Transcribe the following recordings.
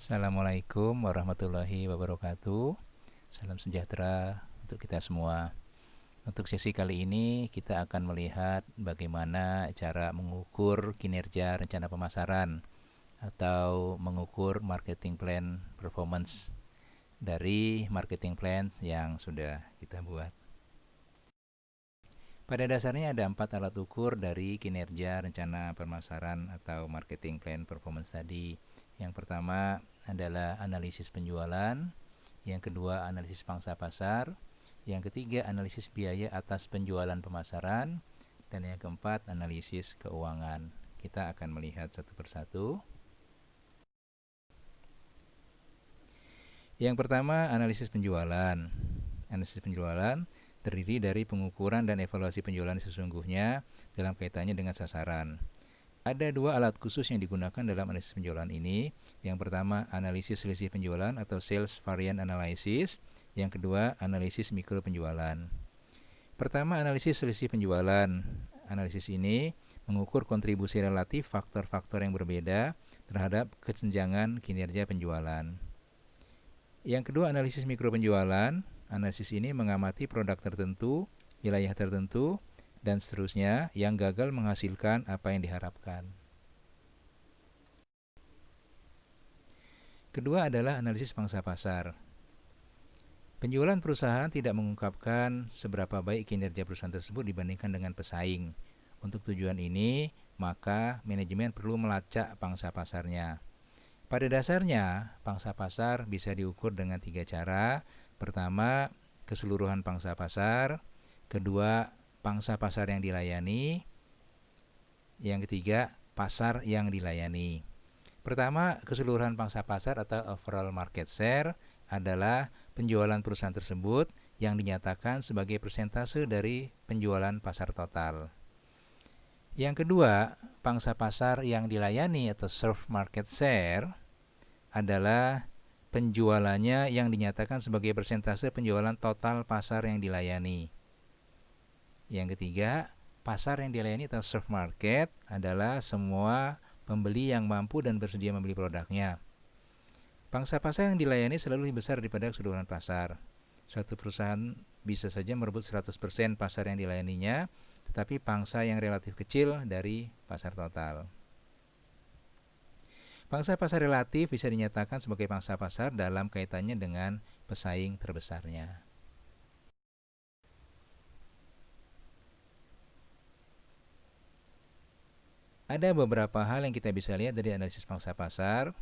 Assalamualaikum warahmatullahi wabarakatuh. Salam sejahtera untuk kita semua. Untuk sesi kali ini kita akan melihat bagaimana cara mengukur kinerja rencana pemasaran atau mengukur marketing plan performance dari marketing plan yang sudah kita buat. Pada dasarnya ada 4 alat ukur dari kinerja rencana pemasaran atau marketing plan performance tadi. Yang pertama adalah analisis penjualan, yang kedua analisis pangsa pasar, yang ketiga analisis biaya atas penjualan pemasaran, dan yang keempat analisis keuangan. Kita akan melihat satu persatu. Yang pertama analisis penjualan. Analisis penjualan terdiri dari pengukuran dan evaluasi penjualan sesungguhnya dalam kaitannya dengan sasaran. Ada 2 alat khusus yang digunakan dalam analisis penjualan ini. Yang pertama analisis selisih penjualan atau sales variance analysis. Yang kedua analisis mikro penjualan. Pertama analisis selisih penjualan. Analisis ini mengukur kontribusi relatif faktor-faktor yang berbeda terhadap kesenjangan kinerja penjualan. Yang kedua analisis mikro penjualan. Analisis ini mengamati produk tertentu, wilayah tertentu, dan seterusnya yang gagal menghasilkan apa yang diharapkan. Kedua adalah analisis pangsa pasar. Penjualan perusahaan tidak mengungkapkan seberapa baik kinerja perusahaan tersebut dibandingkan dengan pesaing. Untuk tujuan ini, maka manajemen perlu melacak pangsa pasarnya. Pada dasarnya, pangsa pasar bisa diukur dengan 3 cara. Pertama, keseluruhan pangsa pasar. Kedua, pangsa pasar yang dilayani. Yang ketiga, pasar yang dilayani. Pertama, keseluruhan pangsa pasar atau overall market share adalah penjualan perusahaan tersebut yang dinyatakan sebagai persentase dari penjualan pasar total. Yang kedua, pangsa pasar yang dilayani atau served market share adalah penjualannya yang dinyatakan sebagai persentase penjualan total pasar yang dilayani. Yang ketiga, pasar yang dilayani atau served market adalah semua pembeli yang mampu dan bersedia membeli produknya. Pangsa pasar yang dilayani selalu lebih besar daripada keseluruhan pasar. Suatu perusahaan bisa saja merebut 100% pasar yang dilayaninya, tetapi pangsa yang relatif kecil dari pasar total. Pangsa pasar relatif bisa dinyatakan sebagai pangsa pasar dalam kaitannya dengan pesaing terbesarnya. Ada beberapa hal yang kita bisa lihat dari analisis pangsa pasar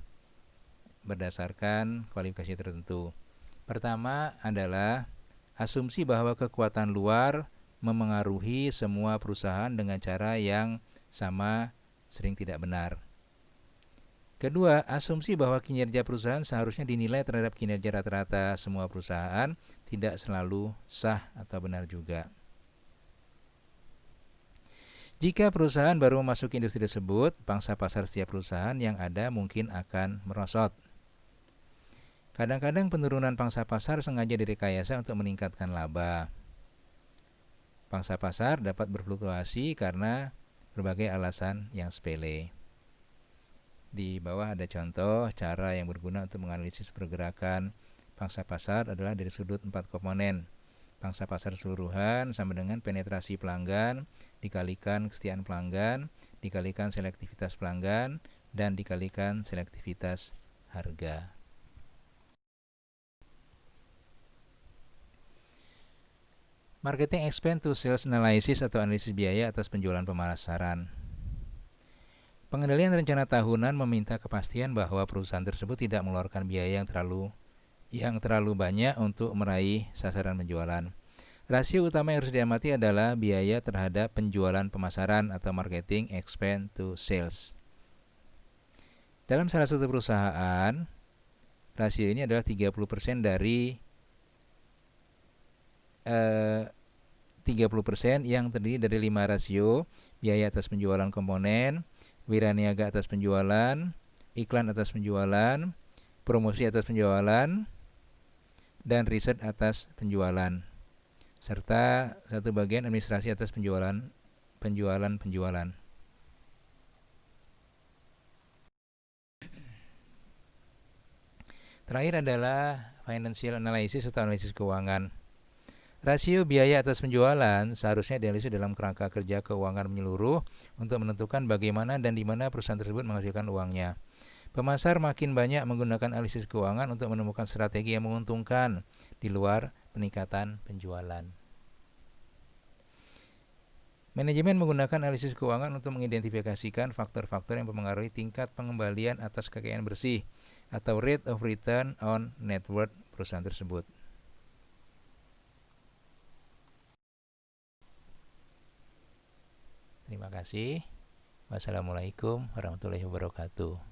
berdasarkan kualifikasi tertentu. Pertama adalah asumsi bahwa kekuatan luar memengaruhi semua perusahaan dengan cara yang sama sering tidak benar. Kedua, asumsi bahwa kinerja perusahaan seharusnya dinilai terhadap kinerja rata-rata semua perusahaan tidak selalu sah atau benar juga. Jika perusahaan baru memasuki industri tersebut, pangsa pasar setiap perusahaan yang ada mungkin akan merosot. Kadang-kadang penurunan pangsa pasar sengaja direkayasa untuk meningkatkan laba. Pangsa pasar dapat berfluktuasi karena berbagai alasan yang sepele. Di bawah ada contoh cara yang berguna untuk menganalisis pergerakan pangsa pasar adalah dari sudut 4 komponen. Pangsa pasar keseluruhan sama dengan penetrasi pelanggan dikalikan kesetiaan pelanggan dikalikan selektivitas pelanggan dan dikalikan selektivitas harga. Marketing expense to sales analysis atau analisis biaya atas penjualan pemasaran. Pengendalian rencana tahunan meminta kepastian bahwa perusahaan tersebut tidak mengeluarkan biaya yang terlalu banyak untuk meraih sasaran penjualan. Rasio utama yang harus diamati adalah biaya terhadap penjualan pemasaran atau marketing expense to sales. Dalam salah satu perusahaan, rasio ini adalah 30% dari 30% yang terdiri dari 5 rasio: biaya atas penjualan komponen, wiraniaga atas penjualan, iklan atas penjualan, promosi atas penjualan, dan riset atas penjualan, serta satu bagian administrasi atas penjualan. Terakhir adalah financial analysis atau analisis keuangan. Rasio biaya atas penjualan seharusnya dianalisis dalam kerangka kerja keuangan menyeluruh untuk menentukan bagaimana dan di mana perusahaan tersebut menghasilkan uangnya. Pemasar makin banyak menggunakan analisis keuangan untuk menemukan strategi yang menguntungkan di luar peningkatan penjualan. Manajemen menggunakan analisis keuangan untuk mengidentifikasikan faktor-faktor yang mempengaruhi tingkat pengembalian atas kekayaan bersih atau rate of return on net worth perusahaan tersebut. Terima kasih. Wassalamualaikum warahmatullahi wabarakatuh.